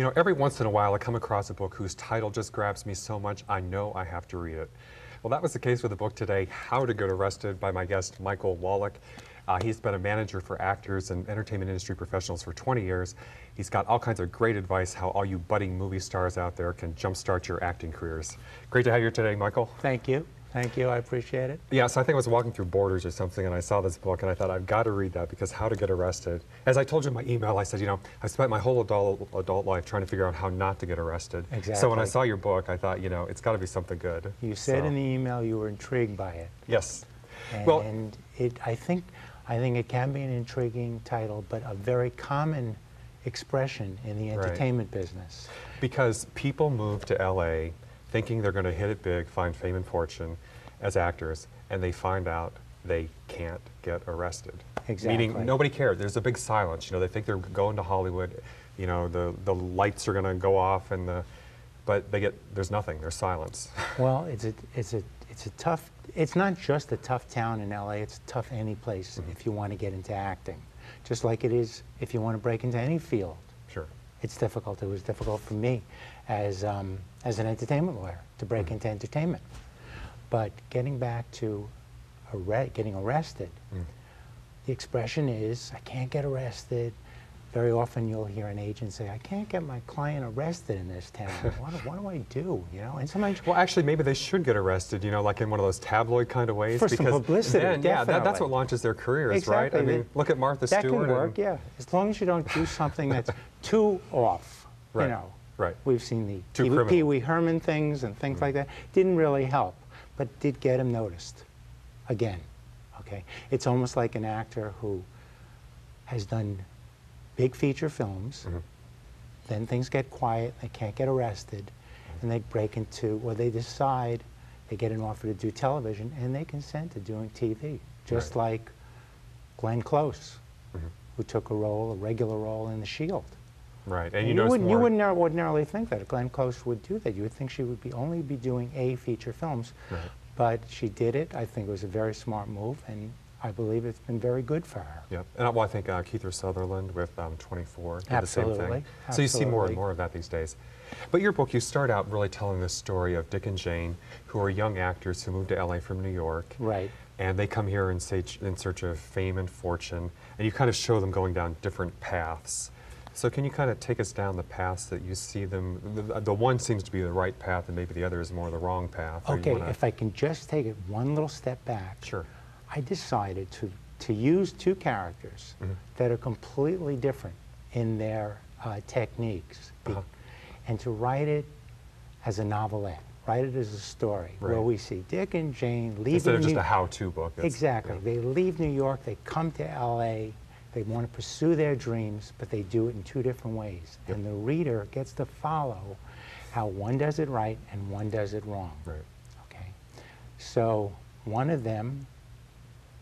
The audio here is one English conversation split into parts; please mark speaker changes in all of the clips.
Speaker 1: You know, every once in a while I come across a book whose title just grabs me so much I know I have to read it. Well, that was the case with the book today, How to Get Arrested, by my guest, Michael Wallach. He's been a manager for actors and entertainment industry professionals for 20 years. He's got all kinds of great advice how all you budding movie stars out there can jumpstart your acting careers. Great to have you here today, Michael.
Speaker 2: Thank you. Thank you. I appreciate it.
Speaker 1: Yeah, so I think I was walking through Borders or something, and I saw this book, and I thought, I've got to read that, because How to Get Arrested. As I told you in my email, I said, you know, I've spent my whole adult life trying to figure out how not to get arrested.
Speaker 2: Exactly.
Speaker 1: So when I saw your book, I thought, you know, it's got to be something good.
Speaker 2: You said in the email you were intrigued by it.
Speaker 1: Yes.
Speaker 2: And
Speaker 1: well,
Speaker 2: I think it can be an intriguing title, but a very common expression in the entertainment business.
Speaker 1: Because people move to LA thinking they're going to hit it big, find fame and fortune as actors, and they find out they can't get arrested.
Speaker 2: Exactly.
Speaker 1: Meaning nobody cares. There's a big silence. You know, they think they're going to Hollywood. You know, the lights are going to go off, and but there's nothing. There's silence.
Speaker 2: Well, it's a tough. It's not just a tough town in LA. It's tough any place if you want to get into acting, just like it is if you want to break into any field.
Speaker 1: Sure.
Speaker 2: It's difficult. It was difficult for me as an entertainment lawyer to break into entertainment. But getting back to getting arrested, the expression is, I can't get arrested. Very often you'll hear an agent say, I can't get my client arrested in this town. What do I do? You know, and sometimes...
Speaker 1: Well, actually, maybe they should get arrested, you know, like in one of those tabloid kind of ways.
Speaker 2: For some publicity,
Speaker 1: then, yeah, that's what launches their careers,
Speaker 2: exactly.
Speaker 1: right? I mean, look at Martha Stewart.
Speaker 2: That can work, yeah. As long as you don't do something that's too off,
Speaker 1: right.
Speaker 2: You know.
Speaker 1: Right.
Speaker 2: We've seen the Pee Wee Herman things and things like that. Didn't really help, but did get him noticed. Again, okay? It's almost like an actor who has done big feature films, then things get quiet, they can't get arrested, and they break into, or they decide, they get an offer to do television, and they consent to doing TV. Just like Glenn Close, who took a regular role in The Shield.
Speaker 1: Right, and
Speaker 2: you wouldn't ordinarily think that Glenn Close would do that. You would think she would only be doing feature films, but she did it. I think it was a very smart move, and I believe it's been very good for her.
Speaker 1: Yeah, and well, I think Kiefer Sutherland with 24 did
Speaker 2: Absolutely.
Speaker 1: the same thing.
Speaker 2: Absolutely.
Speaker 1: So you see more and more of that these days. But your book, you start out really telling this story of Dick and Jane, who are young actors who moved to LA from New York.
Speaker 2: Right.
Speaker 1: And they come here in search of fame and fortune, and you kind of show them going down different paths. So can you kind of take us down the paths that you see them, the one seems to be the right path and maybe the other is more the wrong path.
Speaker 2: Okay, if I can just take it one little step back.
Speaker 1: Sure.
Speaker 2: I decided to use two characters that are completely different in their techniques, and to write it as a novelette, write it as a story, where we see Dick and Jane leaving
Speaker 1: instead of just a how-to book.
Speaker 2: Exactly. They leave New York, they come to LA, they want to pursue their dreams, but they do it in two different ways. And the reader gets to follow how one does it right and one does it wrong.
Speaker 1: Right.
Speaker 2: Okay. So one of them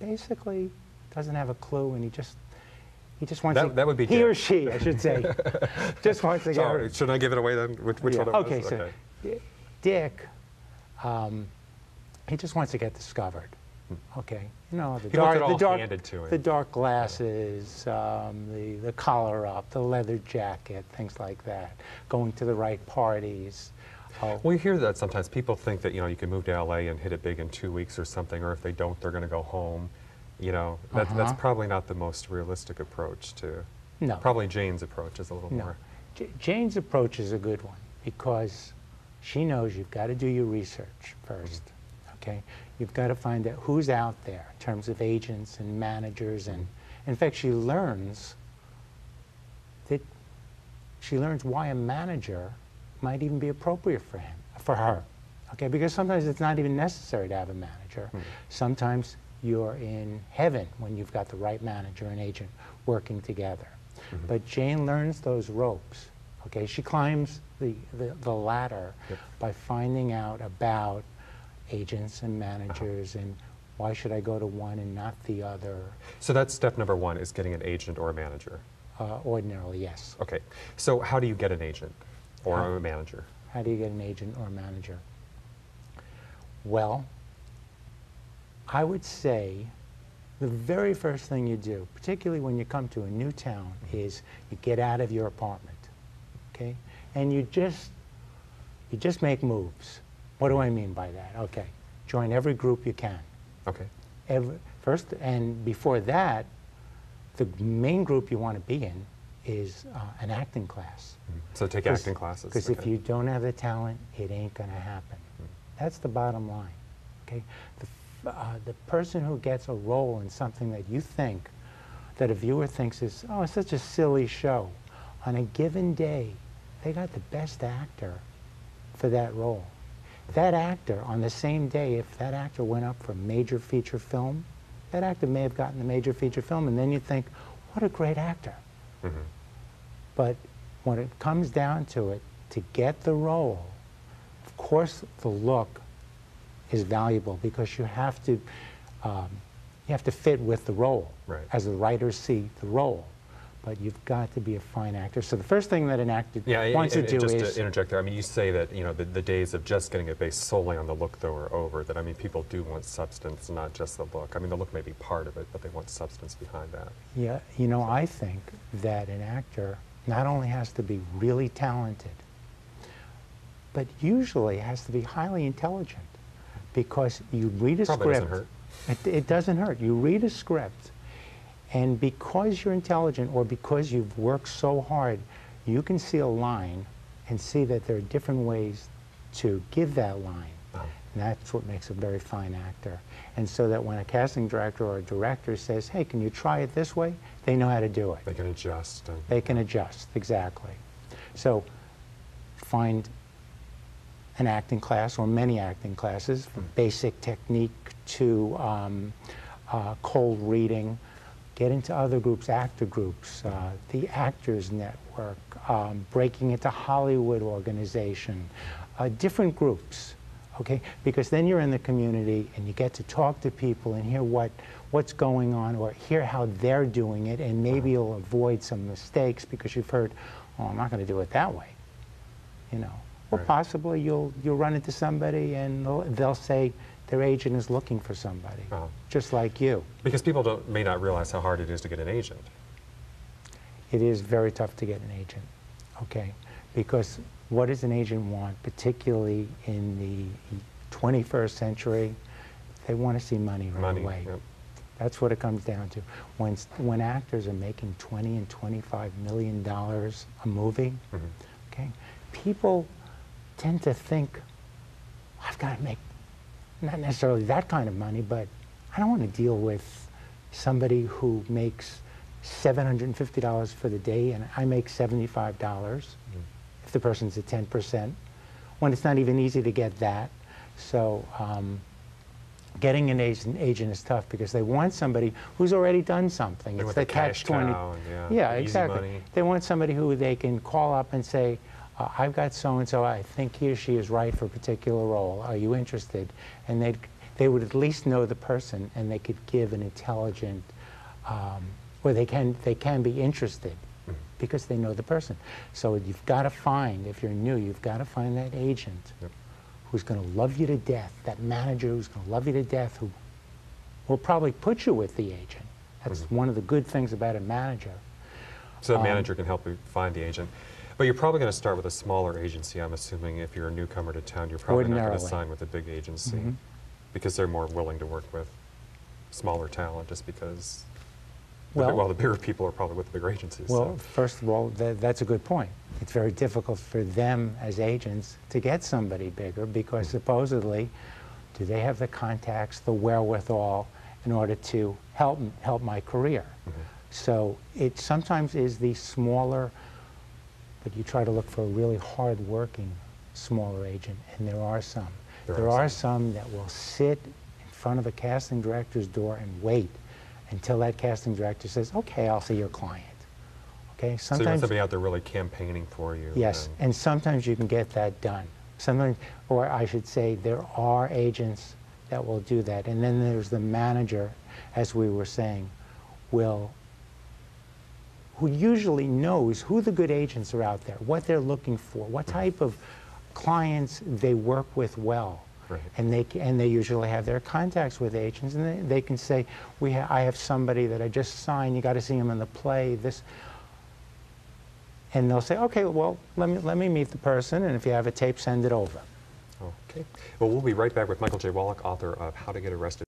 Speaker 2: basically doesn't have a clue, and he just wants to,
Speaker 1: that would be
Speaker 2: he or she, I should say, just wants to
Speaker 1: get. Should I give it away then? Which one it
Speaker 2: okay,
Speaker 1: was?
Speaker 2: so Dick, he just wants to get discovered. Okay, you know, the dark glasses, the collar up, the leather jacket, things like that. Going to the right parties.
Speaker 1: Well, you hear that sometimes. People think that, you know, you can move to LA and hit it big in 2 weeks or something, or if they don't, they're going to go home. You know, that's probably not the most realistic approach to.
Speaker 2: No.
Speaker 1: Probably Jane's approach is a little more.
Speaker 2: Jane's approach is a good one, because she knows you've got to do your research first. Okay, you've got to find out who's out there in terms of agents and managers, and in fact, she learns why a manager might even be appropriate for her. Okay, because sometimes it's not even necessary to have a manager. Sometimes you're in heaven when you've got the right manager and agent working together. But Jane learns those ropes. Okay, she climbs the ladder by finding out about agents and managers and why should I go to one and not the other.
Speaker 1: So that's step number one, is getting an agent or a manager.
Speaker 2: Ordinarily, yes.
Speaker 1: Okay, so how do you get an agent or a manager?
Speaker 2: How do you get an agent or a manager? Well, I would say the very first thing you do, particularly when you come to a new town, is you get out of your apartment, okay? and you just make moves. What do I mean by that? Okay, join every group you can.
Speaker 1: Okay.
Speaker 2: First, and before that, the main group you want to be in is an acting class.
Speaker 1: So take acting classes.
Speaker 2: Because if you don't have the talent, it ain't going to happen. That's the bottom line. Okay, the person who gets a role in something that you think, that a viewer thinks is, oh, it's such a silly show, on a given day, they got the best actor for that role. That actor, on the same day, if that actor went up for major feature film, that actor may have gotten the major feature film, and then you think, what a great actor. But when it comes down to it, to get the role, of course the look is valuable because you have to fit with the role,
Speaker 1: right,
Speaker 2: as the writers see the role. But you've got to be a fine actor. So the first thing that an actor wants to do
Speaker 1: just
Speaker 2: is...
Speaker 1: to interject there, I mean, you say that, you know, the days of just getting it based solely on the look, though, are over. That, I mean, people do want substance, not just the look. I mean, the look may be part of it, but they want substance behind that.
Speaker 2: Yeah, you know, I think that an actor not only has to be really talented, but usually has to be highly intelligent. Because you read a
Speaker 1: Probably
Speaker 2: script...
Speaker 1: doesn't hurt.
Speaker 2: It doesn't hurt. You read a script, and because you're intelligent or because you've worked so hard, you can see a line and see that there are different ways to give that line.
Speaker 1: Oh.
Speaker 2: And that's what makes a very fine actor. And so that when a casting director or a director says, hey, can you try it this way? They know how to do it.
Speaker 1: They can adjust.
Speaker 2: They can adjust, exactly. So find an acting class or many acting classes, from basic technique to cold reading. Get into other groups, actor groups, the Actors Network, breaking into Hollywood organization, different groups, okay? Because then you're in the community and you get to talk to people and hear what's going on or hear how they're doing it, and maybe you'll avoid some mistakes because you've heard, oh, I'm not going to do it that way, you know. Or
Speaker 1: right,
Speaker 2: possibly you'll run into somebody and they'll say, their agent is looking for somebody, just like you.
Speaker 1: Because people may not realize how hard it is to get an agent.
Speaker 2: It is very tough to get an agent, okay? Because what does an agent want, particularly in the 21st century? They want to see money right away.
Speaker 1: Yep.
Speaker 2: That's what it comes down to. When actors are making $20 and $25 million a movie, okay, people tend to think, I've got to make not necessarily that kind of money, but I don't want to deal with somebody who makes $750 for the day and I make $75 if the person's at 10%, when it's not even easy to get that. So getting an agent is tough because they want somebody who's already done something.
Speaker 1: It's the catch-20.
Speaker 2: Yeah, exactly.
Speaker 1: Money.
Speaker 2: They want somebody who they can call up and say, I've got so-and-so, I think he or she is right for a particular role. Are you interested? And they would at least know the person, and they could give an intelligent, or they can be interested because they know the person. So you've got to find, if you're new, you've got to find that agent who's going to love you to death, that manager who's going to love you to death, who will probably put you with the agent. That's one of the good things about a manager.
Speaker 1: So the manager can help you find the agent. But you're probably going to start with a smaller agency, I'm assuming. If you're a newcomer to town, you're probably not going to sign with a big agency because they're more willing to work with smaller talent just because, well, the bigger people are probably with the bigger agencies.
Speaker 2: Well,
Speaker 1: so.
Speaker 2: First of all, that's a good point. It's very difficult for them as agents to get somebody bigger because supposedly, do they have the contacts, the wherewithal in order to help my career? So it sometimes is the smaller, but you try to look for a really hard-working smaller agent, and there are some. There are some that will sit in front of a casting director's door and wait until that casting director says, okay, I'll see your client. Okay?
Speaker 1: So you want somebody out there really campaigning for you.
Speaker 2: Yes, and sometimes you can get that done. Sometimes, or I should say, there are agents that will do that. And then there's the manager, as we were saying, who usually knows who the good agents are out there, what they're looking for, what type of clients they work with well.
Speaker 1: Right.
Speaker 2: And they usually have their contacts with agents, and they can say, I have somebody that I just signed, you got to see him in the play. And they'll say, okay, well, let me meet the person, and if you have a tape, send it over.
Speaker 1: Okay. Well, we'll be right back with Michael J. Wallach, author of How to Get Arrested.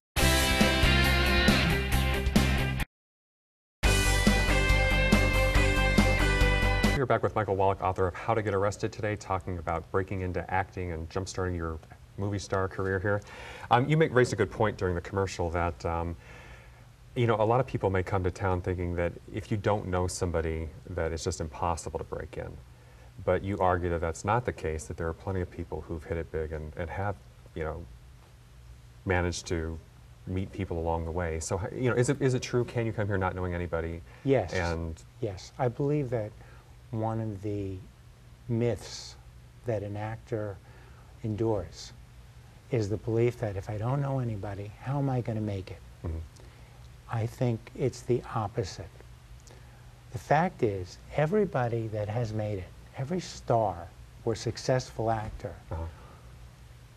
Speaker 1: We're back with Michael Wallach, author of How to Get Arrested today, talking about breaking into acting and jump-starting your movie star career here. You raised a good point during the commercial that, you know, a lot of people may come to town thinking that if you don't know somebody, that it's just impossible to break in. But you argue that that's not the case, that there are plenty of people who've hit it big and have, you know, managed to meet people along the way. So, you know, is it true? Can you come here not knowing anybody?
Speaker 2: Yes.
Speaker 1: And
Speaker 2: yes. I believe that one of the myths that an actor endures is the belief that if I don't know anybody, how am I going to make it? Mm-hmm. I think it's the opposite. The fact is, everybody that has made it, every star or successful actor,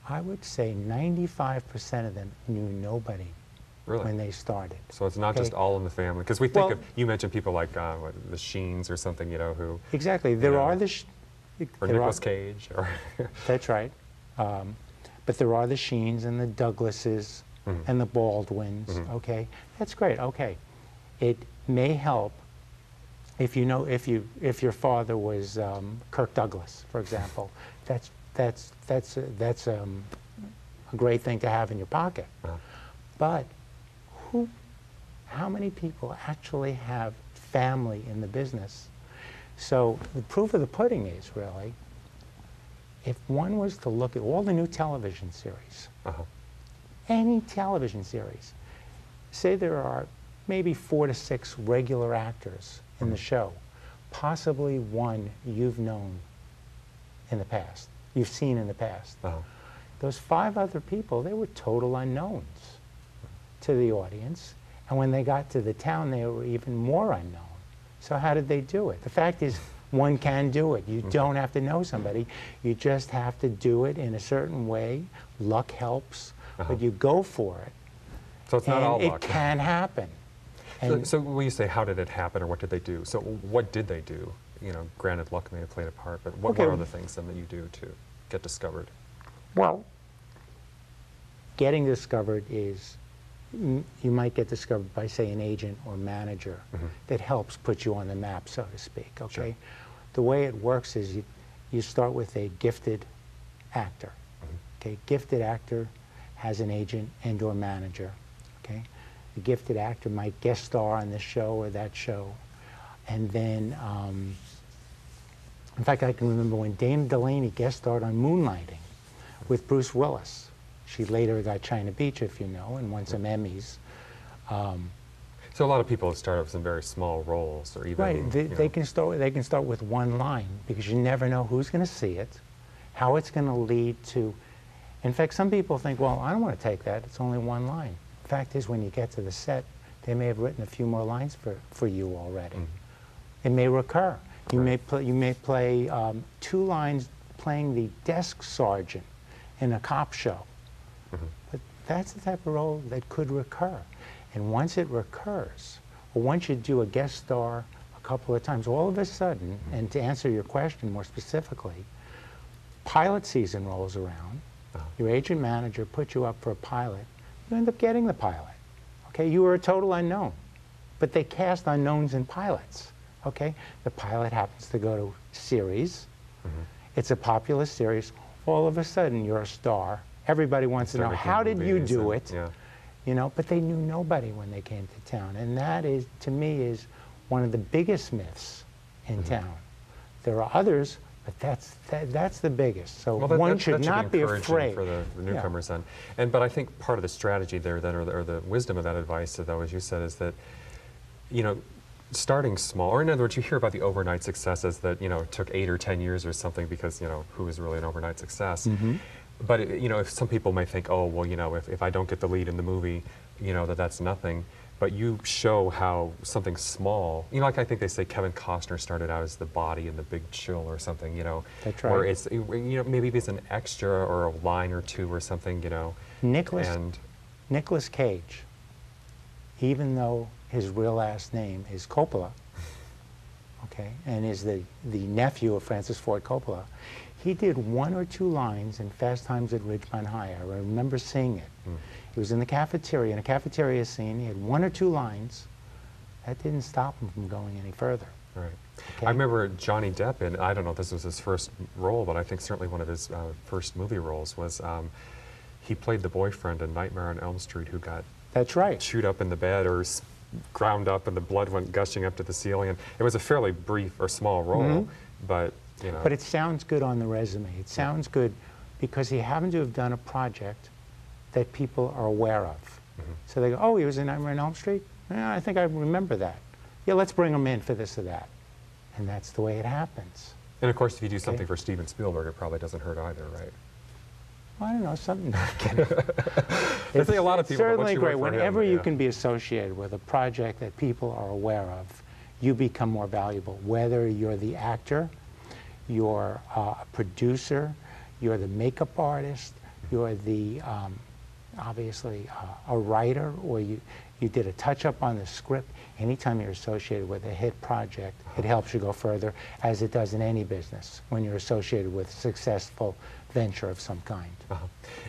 Speaker 2: I would say 95% of them knew nobody. Really? When they started.
Speaker 1: So it's not just all in the family, because we think of, you mentioned people like the Sheens or something, you know, who...
Speaker 2: Exactly. There are the...
Speaker 1: Or Nicolas Cage. Or
Speaker 2: that's right. But there are the Sheens and the Douglases and the Baldwins, okay? That's great, okay. It may help if you know, if your father was Kirk Douglas, for example. That's a great thing to have in your pocket. But how many people actually have family in the business? So the proof of the pudding is really, if one was to look at all the new television series, any television series, say there are maybe 4 to 6 regular actors in the show, possibly one you've known in the past, you've seen in the past. Those 5 other people, they were total unknowns to the audience, and when they got to the town, they were even more unknown. So how did they do it? The fact is, one can do it. You don't have to know somebody. You just have to do it in a certain way. Luck helps, but you go for it.
Speaker 1: So it's not all luck.
Speaker 2: It can happen.
Speaker 1: So when you say how did it happen or what did they do, so what did they do? You know, granted luck may have played a part, but what are the things then that you do to get discovered?
Speaker 2: Well, getting discovered is, you might get discovered by, say, an agent or manager that helps put you on the map, so to speak, okay? Sure. The way it works is you start with a gifted actor, okay? Gifted actor has an agent and or manager, okay? The gifted actor might guest star on this show or that show, and then, in fact, I can remember when Dana Delaney guest starred on Moonlighting with Bruce Willis. She later got China Beach, if you know, and won some Emmys.
Speaker 1: So a lot of people start off in very small roles, or even
Speaker 2: right. They can start with one line, because you never know who's going to see it, how it's going to lead to. In fact, some people think, well, I don't want to take that. It's only one line. The fact is, when you get to the set, they may have written a few more lines for you already. It may recur. You may play 2 lines playing the desk sergeant in a cop show. But that's the type of role that could recur. And once it recurs, or once you do a guest star a couple of times, all of a sudden, and to answer your question more specifically, pilot season rolls around, your agent manager puts you up for a pilot, you end up getting the pilot. Okay, you were a total unknown, but they cast unknowns in pilots. Okay, the pilot happens to go to series, it's a popular series, all of a sudden you're a star. Everybody wants to know, how did you do it? You know, but they knew nobody when they came to town. And that is, to me, is one of the biggest myths in town. There are others, but that's the biggest. So one should not be afraid.
Speaker 1: For the newcomers then. But I think part of the strategy there then, or the wisdom of that advice, though, as you said, is that, you know, starting small, or in other words, you hear about the overnight successes that, you know, took 8 or 10 years or something, because, you know, who is really an overnight success? But, you know, if some people may think, oh, well, you know, if I don't get the lead in the movie, you know, that's nothing. But you show how something small, you know, like I think they say Kevin Costner started out as the body in The Big Chill or something, you know. That's right. Where it's, you know, maybe it's an extra or a line or 2 or something, you know.
Speaker 2: Nicolas Cage, even though his real last name is Coppola, okay, and is the nephew of Francis Ford Coppola. He did 1 or 2 lines in Fast Times at Ridgemont High. I remember seeing it. He was in the cafeteria, in a cafeteria scene. He had 1 or 2 lines. That didn't stop him from going any further.
Speaker 1: Right.
Speaker 2: Okay?
Speaker 1: I remember Johnny Depp, and I don't know if this was his first role, but I think certainly one of his first movie roles was he played the boyfriend in Nightmare on Elm Street who got
Speaker 2: That's right.
Speaker 1: chewed up in the bed or ground up and the blood went gushing up to the ceiling. And it was a fairly brief or small role, but you know.
Speaker 2: But it sounds good on the resume. It sounds good because he happened to have done a project that people are aware of. So they go, oh, he was in Nightmare on Elm Street? Yeah, I think I remember that. Yeah, let's bring him in for this or that. And that's the way it happens.
Speaker 1: And of course, if you do something for Steven Spielberg, it probably doesn't hurt either, right?
Speaker 2: Well, I don't know, something. No, I'm kidding.
Speaker 1: I think a lot of people.
Speaker 2: Certainly great. Whenever you
Speaker 1: yeah.
Speaker 2: can be associated with a project that people are aware of, you become more valuable. Whether you're the actor, you're a producer, you're the makeup artist, you're the obviously a writer, or you did a touch-up on the script. Anytime you're associated with a hit project, it helps you go further, as it does in any business when you're associated with a successful venture of some kind.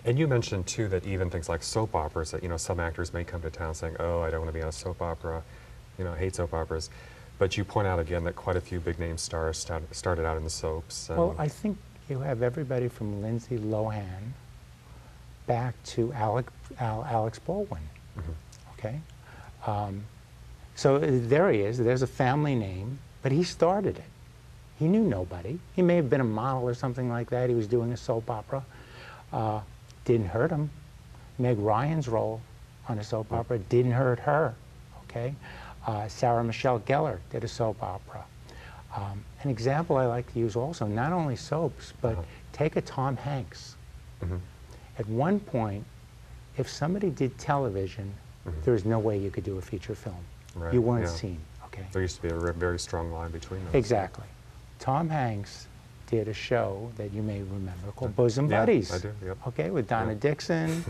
Speaker 1: And you mentioned too that even things like soap operas, that some actors may come to town saying, oh, I don't want to be on a soap opera, I hate soap operas. But you point out again that quite a few big name stars started out in the soaps.
Speaker 2: Well, I think you have everybody from Lindsay Lohan back to Alex Baldwin, okay? So there he is, there's a family name, but he started it. He knew nobody. He may have been a model or something like that. He was doing a soap opera. Didn't hurt him. Meg Ryan's role on a soap opera didn't hurt her, okay? Sarah Michelle Gellar did a soap opera. An example I like to use also, not only soaps, but take a Tom Hanks. At one point, if somebody did television, there was no way you could do a feature film.
Speaker 1: Right,
Speaker 2: you weren't seen, okay?
Speaker 1: There used to be a very strong line between them.
Speaker 2: Exactly. Tom Hanks did a show that you may remember called Bosom Buddies.
Speaker 1: I do, yep.
Speaker 2: Okay, with Donna Dixon,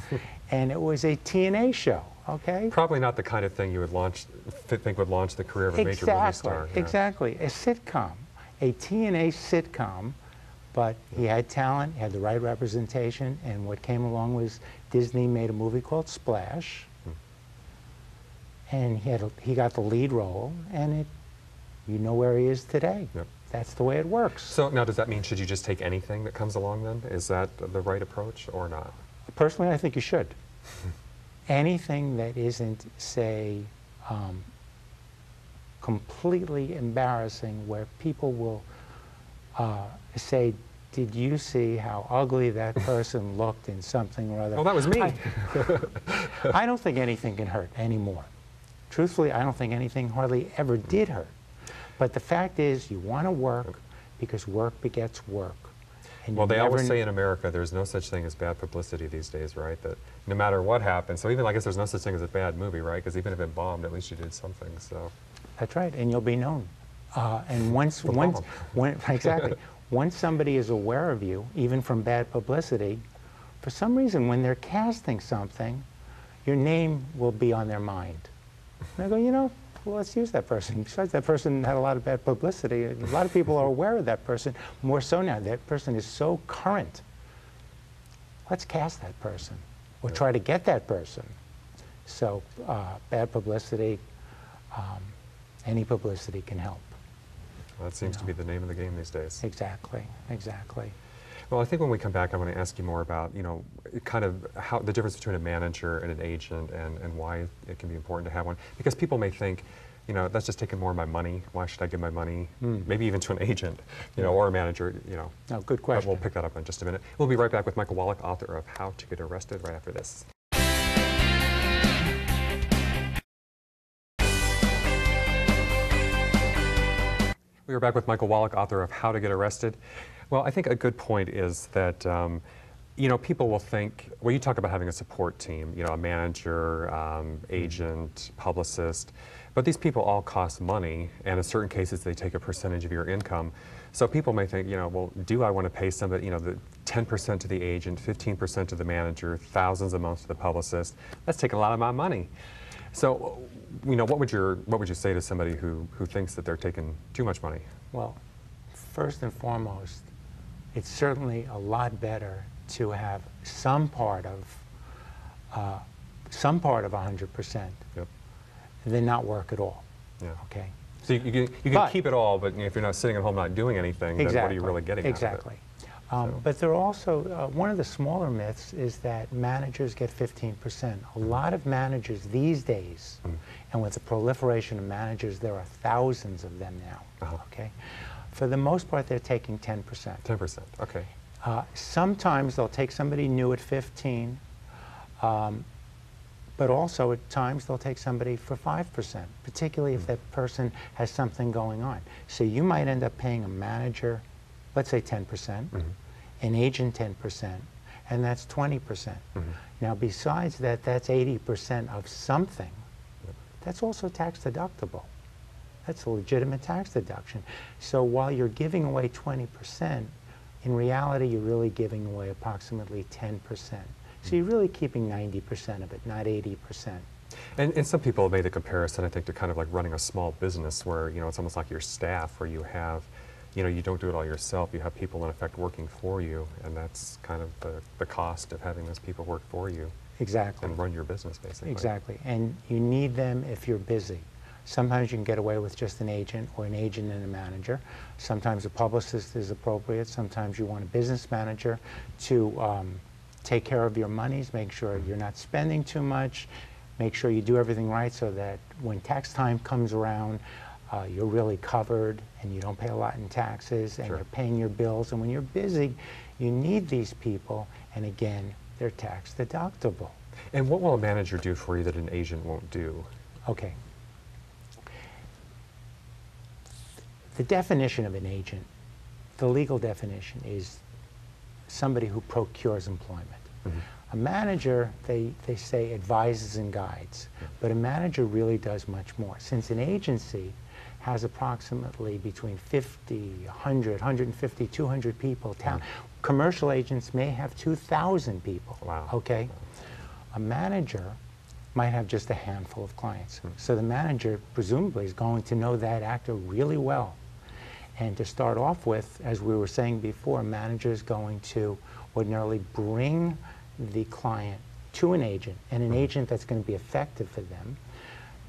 Speaker 2: and it was a TNA show, okay?
Speaker 1: Probably not the kind of thing you would think would launch the career of a major movie star.
Speaker 2: Exactly, a sitcom, a TNA sitcom, but he had talent, he had the right representation, and what came along was Disney made a movie called Splash, and he got the lead role, and you know where he is today.
Speaker 1: Yep.
Speaker 2: That's the way it works.
Speaker 1: So now, does that mean should you just take anything that comes along then? Is that the right approach or not?
Speaker 2: Personally, I think you should. Anything that isn't, say, completely embarrassing, where people will say, did you see how ugly that person looked in something or other?
Speaker 1: Oh, that was me.
Speaker 2: I don't think anything can hurt anymore. Truthfully, I don't think anything hardly ever did hurt. But the fact is, you want to work because work begets work. And
Speaker 1: well, they always say in America, there's no such thing as bad publicity these days, right? That no matter what happens, so even I guess there's no such thing as a bad movie, right? Because even if it bombed, at least you did something. So
Speaker 2: that's right, and you'll be known. And once somebody is aware of you, even from bad publicity, for some reason, when they're casting something, your name will be on their mind. And they go, well, let's use that person. Besides, that person had a lot of bad publicity. A lot of people are aware of that person, more so now. That person is so current. Let's cast that person, or try to get that person. So bad publicity, any publicity can help.
Speaker 1: Well, that seems to be the name of the game these days.
Speaker 2: Exactly, exactly.
Speaker 1: Well, I think when we come back, I want to ask you more about, kind of how the difference between a manager and an agent, and why it can be important to have one. Because people may think, that's just taking more of my money. Why should I give my money, maybe even to an agent, or a manager,
Speaker 2: No, good question.
Speaker 1: But we'll pick that up in just a minute. We'll be right back with Michael Wallach, author of How to Get Arrested, right after this. We are back with Michael Wallach, author of How to Get Arrested. Well, I think a good point is that, people will think, well, you talk about having a support team, a manager, agent, publicist, but these people all cost money, and in certain cases they take a percentage of your income. So people may think, well, do I want to pay somebody, the 10% to the agent, 15% to the manager, thousands a month to the publicist? That's taking a lot of my money. So, what would you say to somebody who thinks that they're taking too much money?
Speaker 2: Well, first and foremost, it's certainly a lot better to have some part of 100%
Speaker 1: Yep.
Speaker 2: than not work at all.
Speaker 1: Yeah.
Speaker 2: Okay.
Speaker 1: So you can keep it all, but if you're not sitting at home not doing anything, then what are you really getting
Speaker 2: exactly.
Speaker 1: out of it?
Speaker 2: But there are also, one of the smaller myths is that managers get 15%. A lot of managers these days, and with the proliferation of managers, there are thousands of them now, okay? For the most part, they're taking 10%.
Speaker 1: 10%, okay.
Speaker 2: Sometimes they'll take somebody new at 15, but also at times they'll take somebody for 5%, particularly if that person has something going on. So you might end up paying a manager, let's say 10%, an agent 10%, and that's 20%. Now besides that, that's 80% of something. That's also tax deductible. That's a legitimate tax deduction. So while you're giving away 20%, in reality you're really giving away approximately 10%. So you're really keeping 90% of it, not 80%.
Speaker 1: And some people have made the comparison, I think, to kind of like running a small business where, it's almost like your staff, where you have, you don't do it all yourself. You have people, in effect, working for you, and that's kind of the cost of having those people work for you.
Speaker 2: Exactly.
Speaker 1: And run your business, basically.
Speaker 2: Exactly. And you need them if you're busy. Sometimes you can get away with just an agent or an agent and a manager. Sometimes a publicist is appropriate. Sometimes you want a business manager to take care of your monies, make sure you're not spending too much, make sure you do everything right so that when tax time comes around, you're really covered and you don't pay a lot in taxes and you're paying your bills. And when you're busy, you need these people, and again, they're tax deductible.
Speaker 1: And what will a manager do for you that an agent won't do?
Speaker 2: Okay. The definition of an agent, the legal definition, is somebody who procures employment. A manager, they say, advises and guides, but a manager really does much more. Since an agency has approximately between 50, 100, 150, 200 people, commercial agents may have 2,000 people.
Speaker 1: Wow.
Speaker 2: Okay? A manager might have just a handful of clients. So the manager presumably is going to know that actor really well. And to start off with, as we were saying before, a manager is going to ordinarily bring the client to an agent, and an agent that's going to be effective for them.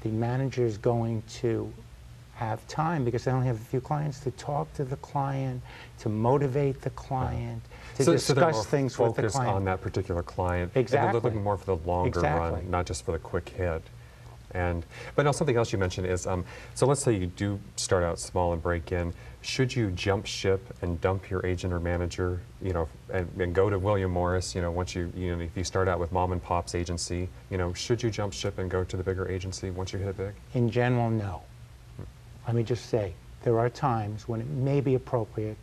Speaker 2: The manager is going to have time, because they only have a few clients, to talk to the client, to motivate the client, to discuss things with the client.
Speaker 1: Focus on that particular client.
Speaker 2: Exactly.
Speaker 1: And they're looking more for the longer run, not just for the quick hit. But now something else you mentioned is, so let's say you do start out small and break in. Should you jump ship and dump your agent or manager, and go to William Morris, once if you start out with mom and pop's agency, should you jump ship and go to the bigger agency once you hit it big?
Speaker 2: In general, no. Let me just say, there are times when it may be appropriate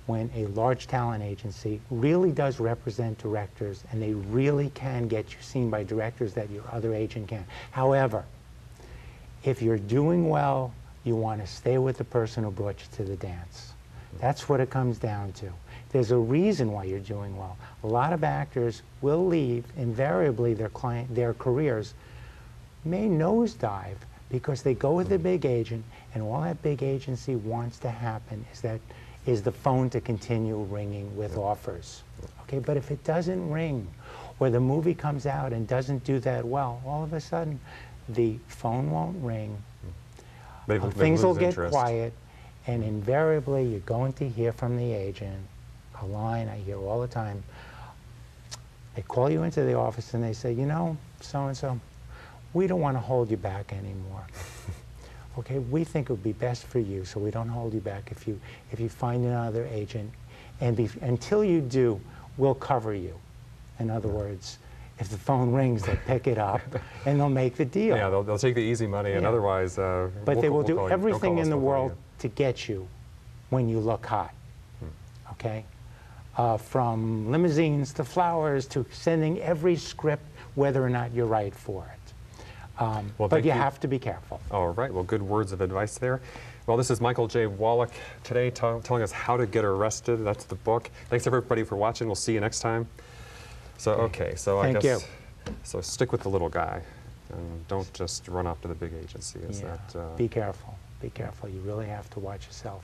Speaker 2: when a large talent agency really does represent directors and they really can get you seen by directors that your other agent can't. However, if you're doing well, you want to stay with the person who brought you to the dance. That's what it comes down to. There's a reason why you're doing well. A lot of actors will leave, invariably their careers may nosedive because they go with the big agent, and all that big agency wants to happen is the phone to continue ringing with offers. Okay, but if it doesn't ring, or the movie comes out and doesn't do that well, all of a sudden the phone won't ring, things will get quiet, and invariably you're going to hear from the agent a line I hear all the time. They call you into the office and they say, so-and-so, we don't want to hold you back anymore. Okay, we think it would be best for you, so we don't hold you back if you find another agent, and until you do, we'll cover you. In other words, if the phone rings, they'll pick it up and they'll make the deal.
Speaker 1: Yeah, they'll take the easy money, and otherwise,
Speaker 2: but they will do everything in the world to get you when you look hot. Okay, from limousines to flowers to sending every script, whether or not you're right for it. But you have to be careful.
Speaker 1: All right. Well, good words of advice there. Well, this is Michael J. Wallach today telling us how to get arrested. That's the book. Thanks, everybody, for watching. We'll see you next time. So, okay. So I guess, so stick with the little guy. And don't just run off to the big agency. Is
Speaker 2: Yeah.
Speaker 1: that?
Speaker 2: Be careful. Be careful. You really have to watch yourself.